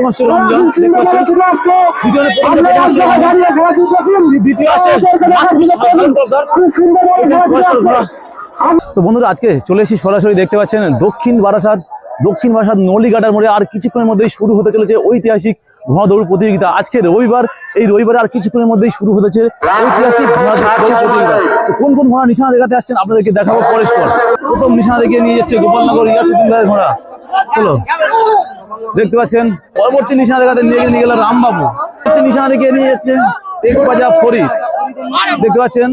রমজান দেখতে পাচ্ছেন দ্বিতীয় আসে তো বন্ধুরা আজকে চলে এসেছি সরাসরি দেখতে পাচ্ছেন দক্ষিণ বারাসাত নলিঘাটার মোড়ে আর কিছুক্ষণের মধ্যেই শুরু হতে চলেছে ঐতিহাসিক ঘোড়া দৌড় প্রতিযোগিতা। আজকে রবিবার, এই রবিবারে আর কিছুক্ষণের মধ্যেই শুরু হতেছে ঐতিহাসিক ঘোড়া দৌড় প্রতিযোগিতা। কোন কোন ঘোড়া নিশানা দেখাতে আসছেন আপনাদেরকে দেখাবো পরস্পর। প্রথম নিশানা দেখিয়ে নিয়ে যাচ্ছে গোপালনগর ইয়াসুদ্দিন ভাইয়ের ঘোড়া। চলো দেখতে পাচ্ছেন পরবর্তী নিশানা দেখাতে নিয়ে গেল রামবাবু। নিশানা দেখিয়ে নিয়ে যাচ্ছে টেকবাজা ফরিদ। দেখতে পাচ্ছেন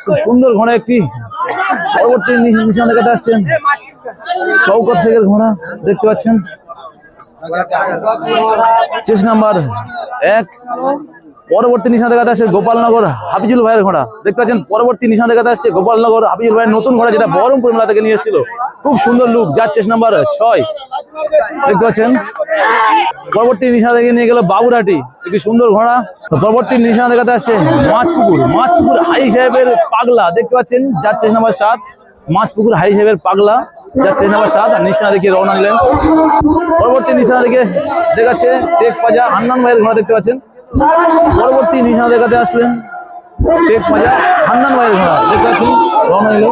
খুব সুন্দর ঘোড়া একটি। পরবর্তী নিশানা দেখাতে আসছেন শওকত শেখের ঘোড়া। দেখতে পাচ্ছেন চেস নাম্বার 1। পরবর্তী নিশানা দেখাতে আসছে গোপালনগর হাফিজুল ভাইয়ের ঘোড়া। দেখতে পাচ্ছেন পরবর্তী নিশানা দেখাতে আসছে গোপালনগর হাফিজুল ভাইয়ের নতুন ঘোড়া, যেটা বহরমপুর মেলা থেকে নিয়ে এসেছিল। খুব সুন্দর লুক, যার চেস নাম্বার 6। দেখতে পাচ্ছেন পরবর্তী নিশানা দেখে নিয়ে গেল বাবুরাটি, একটি সুন্দর ঘোড়া। পরবর্তী নিশানা দেখাতে আসছে মাছপুকুর হাই সাহেবের পাগলা। দেখতে পাচ্ছেন যার চেস নাম্বার 7। মাছপুকুর হাই সাহেবের পাগলা, যার চেস নাম্বার 7। নিশানা দেখে রওনা নিলেন। পরবর্তী নিশানা দেখে দেখাচ্ছে টেক পাজা হান্নান ভাইয়ের ঘোড়া। দেখতে পাচ্ছেন পরবর্তী নিশানা দেখাতে আসলেন টেক পাজা হান্নান ভাইয়ের ঘোড়া। দেখতে পাচ্ছেন রওনা নিল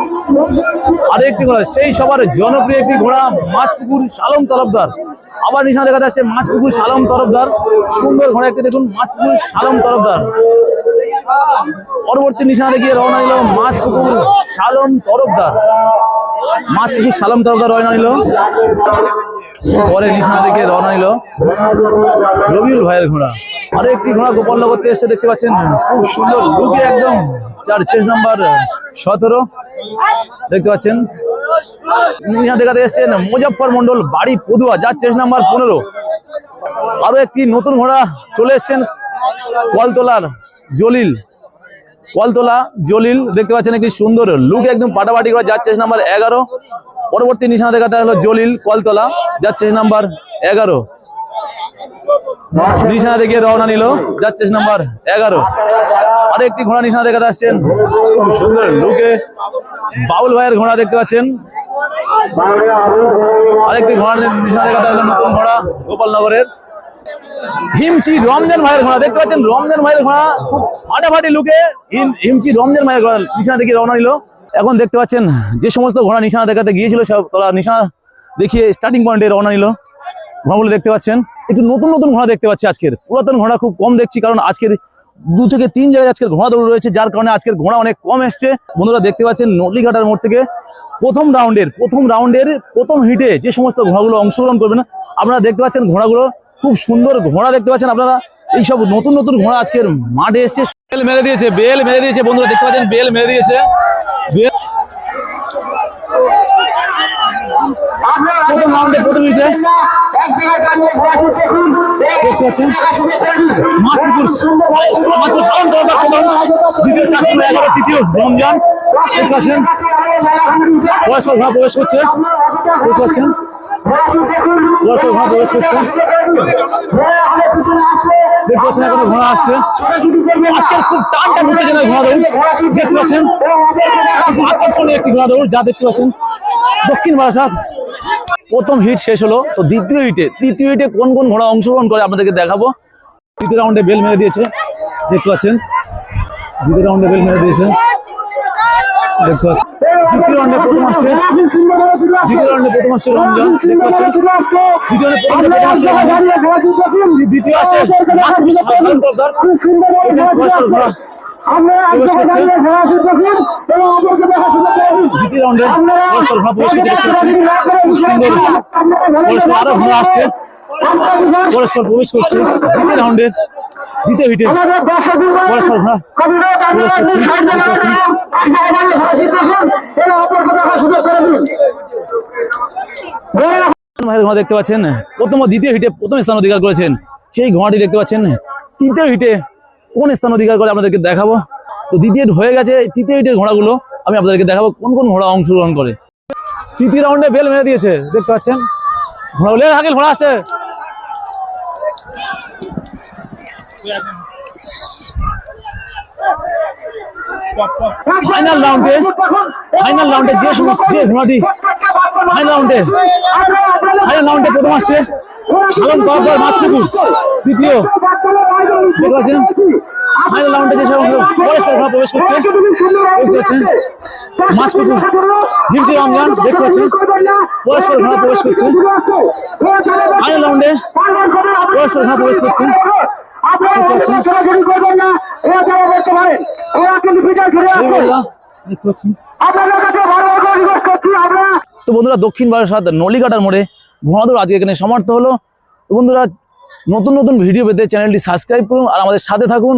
আরেকটি ঘোড়া, সেই সবার জনপ্রিয় একটি ঘোড়া মাছপুকুর শালম তরফদার। আবার নিশানা দেখাতে আসছে মাছপুকুর শালম তরফদার। সুন্দর ঘোড়া একটি দেখুন, মাছপুকুর শালম তরফদার। পরবর্তী নিশানা দেখিয়ে রওনা নিল মাছপুকুর শালম তরফদার। মাছপুকুর শালম তরফদার রওনা নিল। পরে নিশানা দেখে রওনা নিল রবিউল ভাইয়ের ঘোড়া। আরো একটি ঘোড়া গোপালনগর থেকে এসে দেখতে পাচ্ছেন খুব সুন্দর লুকে একদম, যার চেস নাম্বার 17। দেখতে পাচ্ছেন নিশানা দেখাতে এসেছেন মুজাফফর মন্ডল বাড়ি পদুয়া, যার চেস নাম্বার 15। আরো একটি নতুন ঘোড়া চলে এসেছেন কলতলার জলিল। দেখতে পাচ্ছেন একটি সুন্দর লুক একদম পাটাপাটি করা, যার চেস নাম্বার 11। পরবর্তী নিশানা দেখাতে হলো জলিল কলতলা, যার চেস নাম্বার 11। নিশানা দেখিয়ে রওনা নিল, যার চেস নাম্বার 11। আর একটি ঘোড়া নিশানা দেখাতে আসছেন খুব সুন্দর লুকে বাউল ভাইয়ের ঘোড়া। দেখতে পাচ্ছেন আরেকটি ঘোড়া নিশানা দেখাতে হলো নতুন ঘোড়া গোপালনগরের হিমচি রমজান ভাইয়ের ঘোড়া। দেখতে পাচ্ছেন রমজান ভাইয়ের ঘোড়া খুব ফাটাফাটি লুকে হিমচি রমজান ভাইয়ের ঘোড়া নিশানা দেখিয়ে রওনা নিল। এখন দেখতে পাচ্ছেন যে সমস্ত ঘোড়া নিশানা দেখাতে গিয়েছিল সব তারা নিশানা দেখিয়ে স্টার্টিং পয়েন্টে রওনা নিল। ঘোড়াগুলো দেখতে পাচ্ছেন একটু নতুন ঘোড়া দেখতে পাচ্ছি। আজকের পুরাতন ঘোড়া খুব কম দেখছি, কারণ আজকের 2 থেকে 3 জায়গায় আজকের ঘোড়া দৌড় রয়েছে, যার কারণে আজকের ঘোড়া অনেক কম এসছে। বন্ধুরা দেখতে পাচ্ছেন নলিঘাটার মোড় থেকে প্রথম রাউন্ডের প্রথম হিটে যে সমস্ত ঘোড়াগুলো অংশগ্রহণ করবেন আপনারা দেখতে পাচ্ছেন ঘোড়াগুলো খুব সুন্দর ঘোড়া দেখতে পাচ্ছেন আপনারা। এইসব নতুন ঘোড়া আজকের মাঠে এসছে। বেল মেরে দিয়েছে বন্ধুরা, দেখতে পাচ্ছেন বেল মেরে দিয়েছে। প্রথম রাউন্ডে প্রথম হিটে দেখতে পাচ্ছেন তৃতীয় রমজান। দেখতে পাচ্ছেন বয়স্ক ঘোড়া প্রবেশ করছে। দেখতে পাচ্ছেন বয়স্ক ঘোড়া প্রবেশ করছে। দেখতে পাচ্ছেন এখনো ঘোড়া আসছে। আজকের খুব টানটা উত্তেজনার ঘোড়া দৌড় দেখতে পাচ্ছেন, আকর্ষণীয় একটি ঘোড়া দৌড় যা দেখতে পাচ্ছেন দক্ষিণ বারাসাত। প্রথম হিট শেষ হলো, তো দ্বিতীয় হিটে কোন ঘোড়া অংশগ্রহণ করে আপনাদেরকে দেখাবো। তৃতীয় রাউন্ডে বেল মেরে দিয়েছে। দেখতে পাচ্ছেন দ্বিতীয় রাউন্ডে বেল মেরে দিয়েছে। দেখতে পাচ্ছেন দ্বিতীয় রাউন্ডে প্রথম আসছে রমজান। দেখতে পাচ্ছেন দ্বিতীয় আসে দ্বিতীয় রাউন্ডে আরো ঘোড়া আসছে, পরস্পর প্রবেশ করছে দ্বিতীয় রাউন্ডে। দ্বিতীয় হিটে পরস্পর ঘোড়া প্রবেশ করছে। ভাইয়ের ঘোড়া দেখতে পাচ্ছেন দ্বিতীয় হিটে প্রথম স্থান অধিকার করেছেন। সেই ঘোড়াটি দেখতে পাচ্ছেন তৃতীয় হিটে কোন স্থান অধিকার করে আপনাদেরকে দেখাবো। তো দ্বিতীয় হিট হয়ে গেছে, তৃতীয় হিটের ঘোড়াগুলো আমি আপনাদেরকে দেখাবো কোন ঘোড়া অংশগ্রহণ করে। তৃতীয় রাউন্ডে বেল মেরে দিয়েছে। দেখতে পাচ্ছেন ঘোড়া আছে। ফাইনাল রাউন্ডে যে ঘোড়াটি ফাইনাল রাউন্ডে প্রথম আসছে সালন কর্দার মাছপুকুর দ্বিতীয় দেখতে পাচ্ছেন ফাইনাল রাউন্ডে যে সব পরস্পর খেলা প্রবেশ করছে দেখতে পাচ্ছেন মাছপুকুর হিমচি রমজান দেখতে পাচ্ছেন পরস্পর খেলা প্রবেশ করছে ফাইনাল রাউন্ডে পরস্পর খেলা প্রবেশ করছে তো বন্ধুরা দক্ষিণ বারাসাত নলিকাটার মোড়ে ঘোড়াদৌড় আজকে এখানে সমাপ্ত হলো। তো বন্ধুরা নতুন নতুন ভিডিও পেতে চ্যানেলটি সাবস্ক্রাইব করুন আর আমাদের সাথে থাকুন।